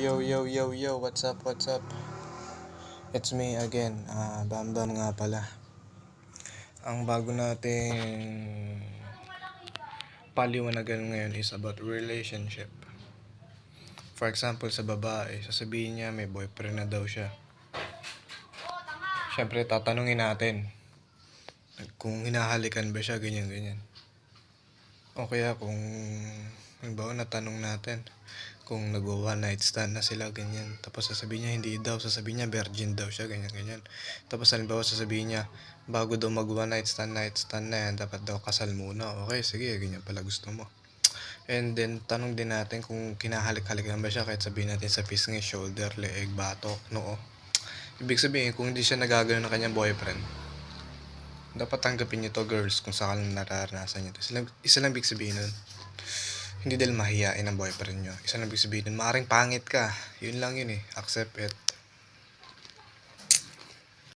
Yo, what's up? It's me again, Bambam nga pala. Ang bago nating paliwanagan ngayon is about relationship. For example, sa babae, sasabihin niya may boyfriend na daw siya. Siyempre, tatanungin natin kung hinahalikan ba siya, ganyan. O kaya kung, halimbawa, natanong natin kung nag-one night stand na sila, ganyan. Tapos sasabihin niya hindi daw, sasabihin niya virgin daw siya, ganyan. Tapos halimbawa sasabihin niya, bago daw mag-one night stand na yan, dapat daw kasal muna. Okay, sige, ganyan pala gusto mo. And then, tanong din natin kung kinahalik-halikan ba siya, kahit sabihin natin sa pisngi, shoulder, leeg, batok, noo. Ibig sabihin, kung hindi siya nagagano ng kanyang boyfriend, dapat tanggapin niyo to, girls, kung sakalang nararanasan niyo to. Isa lang ibig sabihin nun, hindi dahil mahihain ang boyfriend niyo. Isa lang ibig sabihin nun, maaring pangit ka. Yun lang yun eh. Accept it.